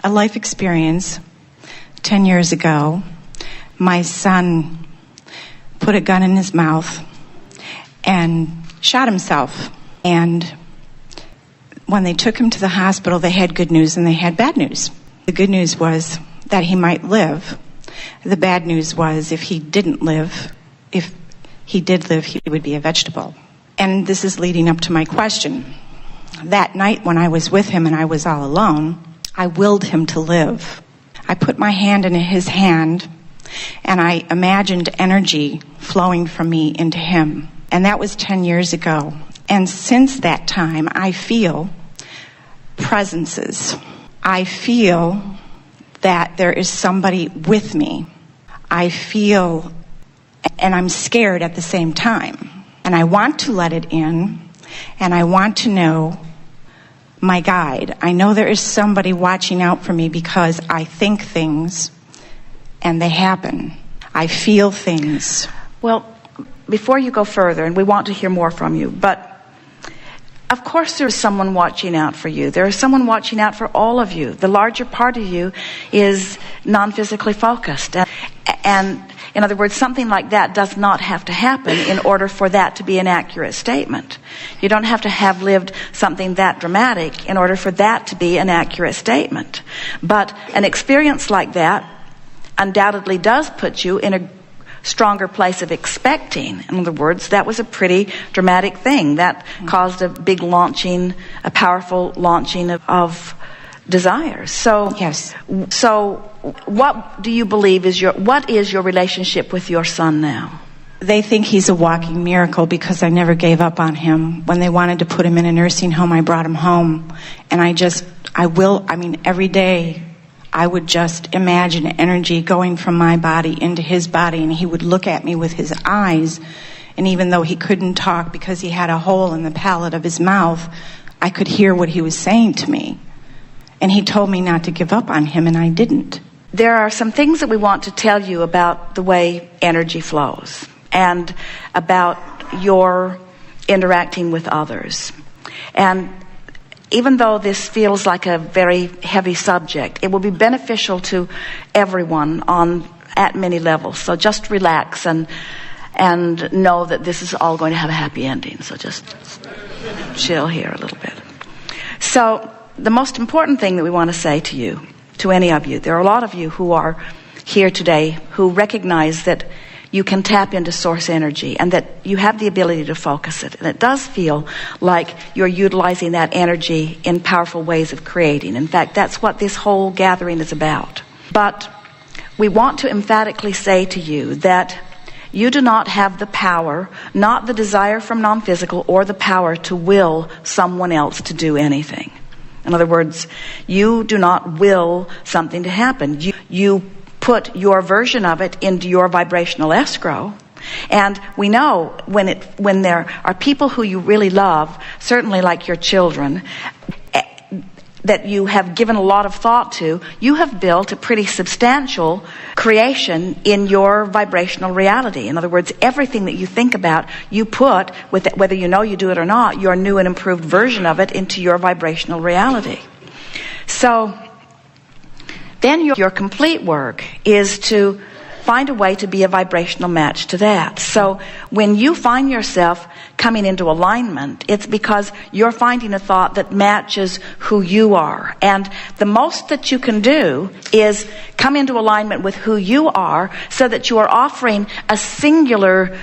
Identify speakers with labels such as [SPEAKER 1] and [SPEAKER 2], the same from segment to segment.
[SPEAKER 1] a life experience 10 years ago. My son put a gun in his mouth and shot himself. And when they took him to the hospital, they had good news and they had bad news. The good news was that he might live. The bad news was if he did live, he would be a vegetable. And this is leading up to my question. That night when I was with him and I was all alone, I willed him to live. I put my hand in his hand and I imagined energy flowing from me into him. And that was 10 years ago. And since that time, I feel presences. I feel that there is somebody with me. I feel, and I'm scared at the same time. And I want to let it in, and I want to know my guide. I know there is somebody watching out for me because I think things, and they happen. I feel things.
[SPEAKER 2] Well, before you go further, and we want to hear more from you, but of course there is someone watching out for you. There is someone watching out for all of you. The larger part of you is non-physically focused. And in other words, something like that does not have to happen in order for that to be an accurate statement. You don't have to have lived something that dramatic in order for that to be an accurate statement. But an experience like that undoubtedly does put you in a stronger place of expecting. In other words, that was a pretty dramatic thing. That caused a big launching, a powerful launching of desires. So,
[SPEAKER 1] yes.
[SPEAKER 2] So, what do you believe what is your relationship with your son now?
[SPEAKER 1] They think he's a walking miracle because I never gave up on him. When they wanted to put him in a nursing home, I brought him home. And every day, I would just imagine energy going from my body into his body, and he would look at me with his eyes, and even though he couldn't talk because he had a hole in the palate of his mouth, I could hear what he was saying to me. And he told me not to give up on him, and I didn't.
[SPEAKER 2] There are some things that we want to tell you about the way energy flows and about your interacting with others. And even though this feels like a very heavy subject, it will be beneficial to everyone at many levels. So just relax and know that this is all going to have a happy ending. So just chill here a little bit. So the most important thing that we want to say to you, to any of you, there are a lot of you who are here today who recognize that you can tap into source energy and that you have the ability to focus it. And it does feel like you're utilizing that energy in powerful ways of creating. In fact, that's what this whole gathering is about. But we want to emphatically say to you that you do not have the power, not the desire from non-physical, or the power to will someone else to do anything. In other words, you do not will something to happen. You put your version of it into your vibrational escrow. And we know when there are people who you really love, certainly like your children, that you have given a lot of thought to, you have built a pretty substantial creation in your vibrational reality. In other words, everything that you think about, you put, with it, whether you know you do it or not, your new and improved version of it into your vibrational reality. So then your complete work is to find a way to be a vibrational match to that. So when you find yourself coming into alignment, it's because you're finding a thought that matches who you are. And the most that you can do is come into alignment with who you are so that you are offering a singular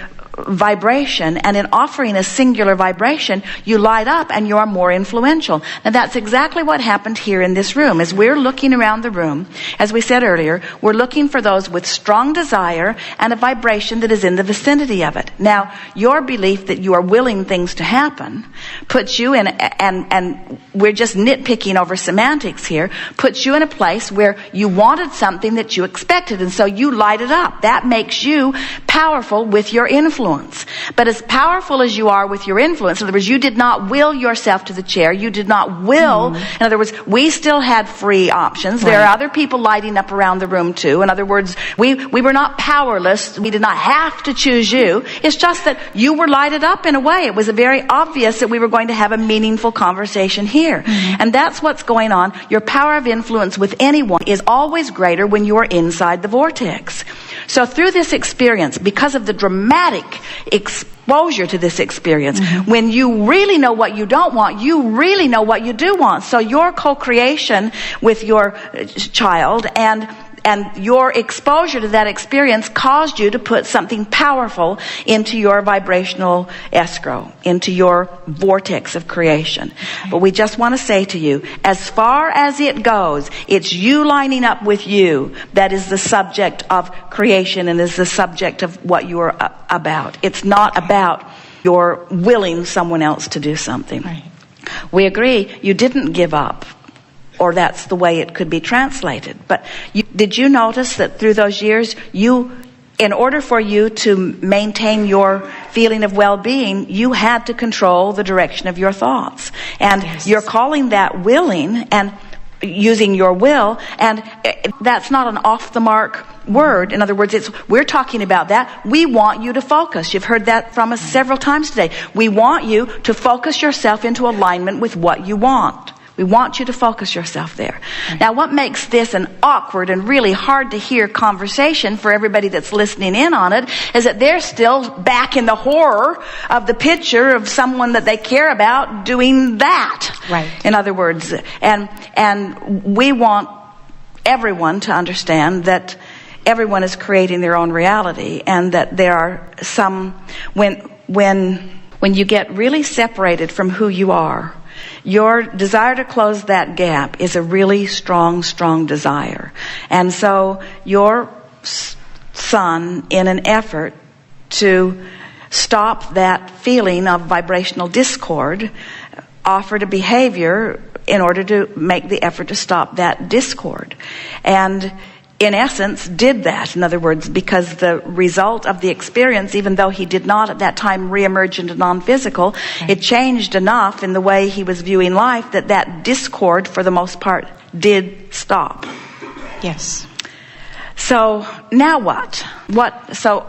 [SPEAKER 2] vibration, and in offering a singular vibration, you light up and you are more influential. Now that's exactly what happened here in this room. As we're looking around the room, as we said earlier, we're looking for those with strong desire and a vibration that is in the vicinity of it. Now, your belief that you are willing things to happen puts you in, and we're just nitpicking over semantics here, puts you in a place where you wanted something that you expected, and so you light it up. That makes you powerful with your influence. influence. But as powerful as you are with your influence, in other words, you did not will yourself to the chair. You did not will. In other words, we still had free options. There are other people lighting up around the room too. In other words, we were not powerless. We did not have to choose you. It's just that you were lighted up in a way. It was very obvious that we were going to have a meaningful conversation here. And that's what's going on. Your power of influence with anyone is always greater when you are inside the vortex. So through this experience, because of the dramatic exposure to this experience, when you really know what you don't want, you really know what you do want. So your co-creation with your child and your exposure to that experience caused you to put something powerful into your vibrational escrow, into your vortex of creation. But we just want to say to you, as far as it goes, it's you lining up with you that is the subject of creation and is the subject of what you are about. It's not about your willing someone else to do something.
[SPEAKER 1] Right.
[SPEAKER 2] We agree you didn't give up. Or that's the way it could be translated. But did you notice that through those years, in order for you to maintain your feeling of well-being, you had to control the direction of your thoughts. And you're calling that willing and using your will, and that's not an off-the-mark word. In other words, we're talking about that. We want you to focus. You've heard that from us several times today. We want you to focus yourself into alignment with what you want. We want you to focus yourself there. Now, what makes this an awkward and really hard to hear conversation for everybody that's listening in on it is that they're still back in the horror of the picture of someone that they care about doing that.
[SPEAKER 1] Right.
[SPEAKER 2] In other words, and we want everyone to understand that everyone is creating their own reality, and that there are some when you get really separated from who you are, your desire to close that gap is a really strong, strong desire. And so your son, in an effort to stop that feeling of vibrational discord, offered a behavior in order to make the effort to stop that discord. And in essence, did that. In other words, because the result of the experience, even though he did not at that time reemerge into non-physical, it changed enough in the way he was viewing life that discord, for the most part, did stop.
[SPEAKER 1] Yes.
[SPEAKER 2] So now what? So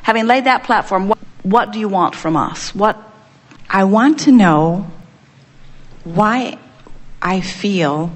[SPEAKER 2] having laid that platform, what do you want from us?
[SPEAKER 1] I want to know why I feel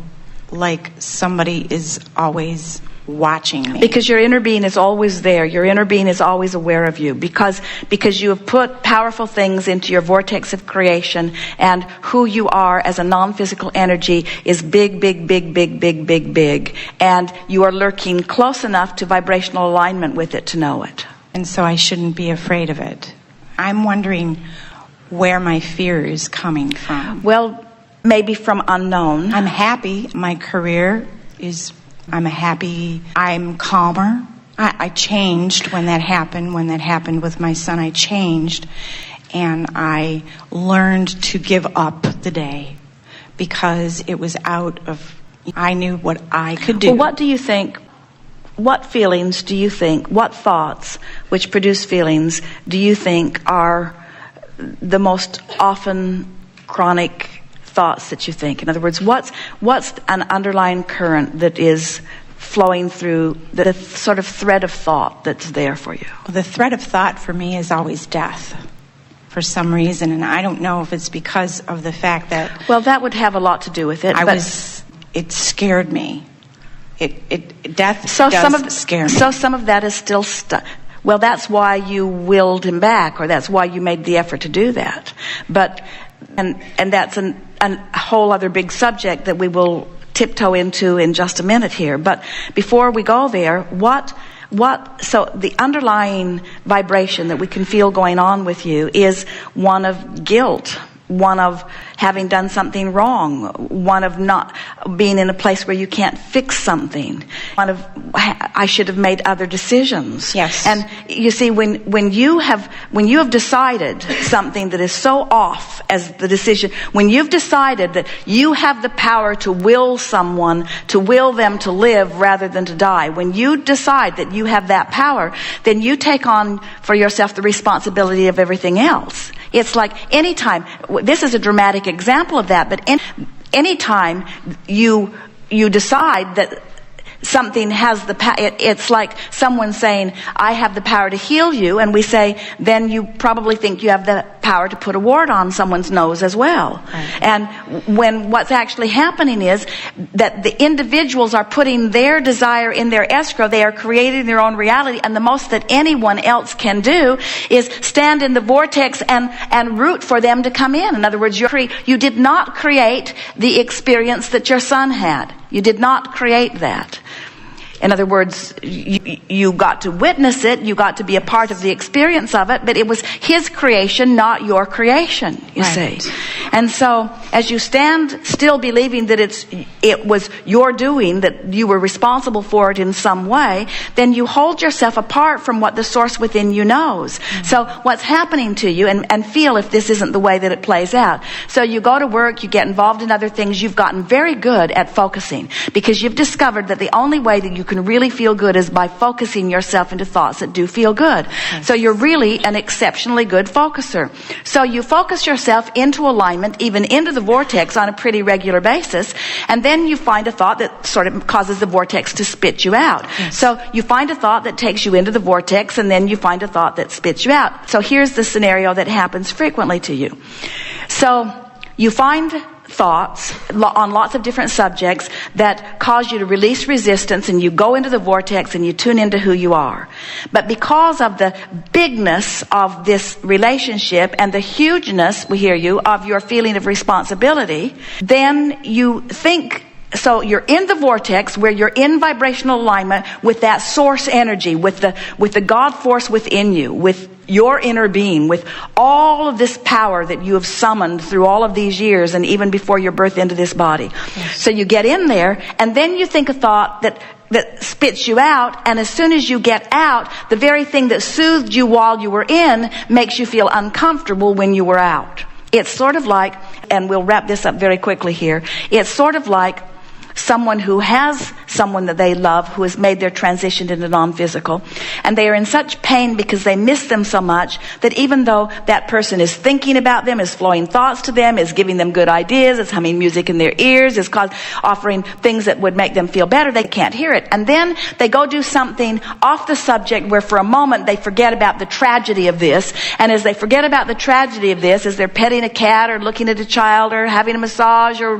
[SPEAKER 1] like somebody is always watching me.
[SPEAKER 2] Because your inner being is always there. Your inner being is always aware of you. Because you have put powerful things into your vortex of creation, and who you are as a non-physical energy is big, big, big, big, big, big, big. And you are lurking close enough to vibrational alignment with it to know it.
[SPEAKER 1] And so I shouldn't be afraid of it. I'm wondering where my fear is coming from.
[SPEAKER 2] Well, maybe from unknown.
[SPEAKER 1] I'm happy. My career I'm happy. I'm calmer. I changed when that happened. When that happened with my son, I changed. And I learned to give up the day because it was I knew what I could do.
[SPEAKER 2] Well, what do you think, what feelings do you think, what thoughts which produce feelings do you think are the most often chronic thoughts that you think? In other words, what's an underlying current that is flowing through the sort of thread of thought that's there for you?
[SPEAKER 1] Well, the thread of thought for me is always death for some reason, and I don't know if it's because of the fact that...
[SPEAKER 2] Well, that would have a lot to do with it.
[SPEAKER 1] It scared me. Death does scare me.
[SPEAKER 2] So some of that is still stuck. Well, that's why you willed him back, or that's why you made the effort to do that. But and that's a whole other big subject that we will tiptoe into in just a minute here. But before we go there, so the underlying vibration that we can feel going on with you is one of guilt, one of having done something wrong, one of not being in a place where you can't fix something, one of I should have made other decisions.
[SPEAKER 1] Yes.
[SPEAKER 2] And you see, when you have decided something that is so off as the decision, when you've decided that you have the power to will someone, to will them to live rather than to die, when you decide that you have that power, then you take on for yourself the responsibility of everything else. It's like anytime, this is a dramatic example of that, but anytime you decide that something has the power, it's like someone saying, I have the power to heal you, and we say, then you probably think you have the power to put a wart on someone's nose as well. Right. And when what's actually happening is that the individuals are putting their desire in their escrow, they are creating their own reality, and the most that anyone else can do is stand in the vortex and root for them to come in. In other words, you did not create the experience that your son had. You did not create that. In other words, you got to witness it, you got to be a part of the experience of it, but it was his creation, not your creation, you see. And so, as you stand still believing that it was your doing, that you were responsible for it in some way, then you hold yourself apart from what the source within you knows. Mm-hmm. So what's happening to you, and feel if this isn't the way that it plays out. So you go to work, you get involved in other things, you've gotten very good at focusing, because you've discovered that the only way that you can really feel good is by focusing yourself into thoughts that do feel good. Yes. So you're really an exceptionally good focuser. So you focus yourself into alignment, even into the vortex on a pretty regular basis, and then you find a thought that sort of causes the vortex to spit you out. Yes. So you find a thought that takes you into the vortex, and then you find a thought that spits you out. So here's the scenario that happens frequently to you. So you find thoughts on lots of different subjects that cause you to release resistance, and you go into the vortex and you tune into who you are. But because of the bigness of this relationship and the hugeness, we hear you, of your feeling of responsibility, then you think, so you're in the vortex where you're in vibrational alignment with that source energy, with the God force within you, with your inner being, with all of this power that you have summoned through all of these years and even before your birth into this body. Yes. So you get in there, and then you think a thought that spits you out, and as soon as you get out, the very thing that soothed you while you were in makes you feel uncomfortable when you were out. It's sort of like, and we'll wrap this up very quickly here, it's sort of like someone who has someone that they love who has made their transition into non-physical, and they are in such pain because they miss them so much that even though that person is thinking about them, is flowing thoughts to them, is giving them good ideas, is humming music in their ears, is offering things that would make them feel better, they can't hear it. And then they go do something off the subject where for a moment they forget about the tragedy of this, and as they forget about the tragedy of this, as they're petting a cat or looking at a child or having a massage or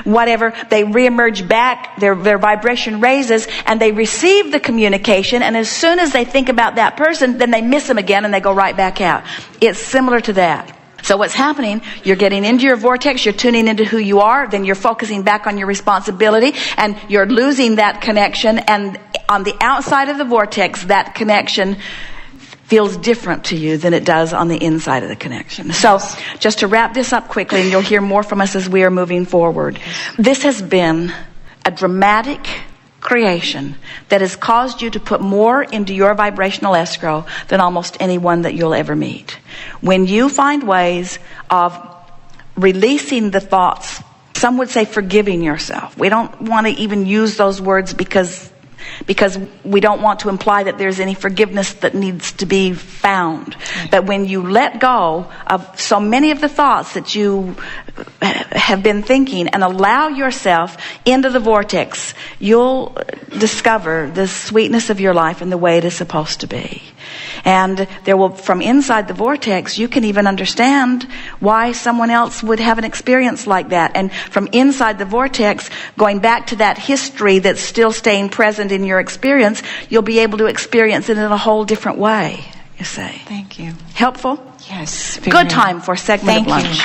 [SPEAKER 2] whatever, they reemerge back, their vibration raises, and they receive the communication, and as soon as they think about that person, then they miss them again and they go right back out. It's similar to that. So what's happening, you're getting into your vortex, you're tuning into who you are, then you're focusing back on your responsibility, and you're losing that connection, and on the outside of the vortex, that connection feels different to you than it does on the inside of the connection. So just to wrap this up quickly, and you'll hear more from us as we are moving forward. This has been a dramatic creation that has caused you to put more into your vibrational escrow than almost anyone that you'll ever meet. When you find ways of releasing the thoughts, some would say forgiving yourself. We don't want to even use those words because we don't want to imply that there's any forgiveness that needs to be found. Right. But when you let go of so many of the thoughts that you have been thinking and allow yourself into the vortex, you'll discover the sweetness of your life and the way it is supposed to be. And there will, from inside the vortex, you can even understand why someone else would have an experience like that. And from inside the vortex, going back to that history that's still staying present in your experience, you'll be able to experience it in a whole different way, you say.
[SPEAKER 1] Thank you.
[SPEAKER 2] Helpful?
[SPEAKER 1] Yes.
[SPEAKER 2] Good time for a segment of lunch.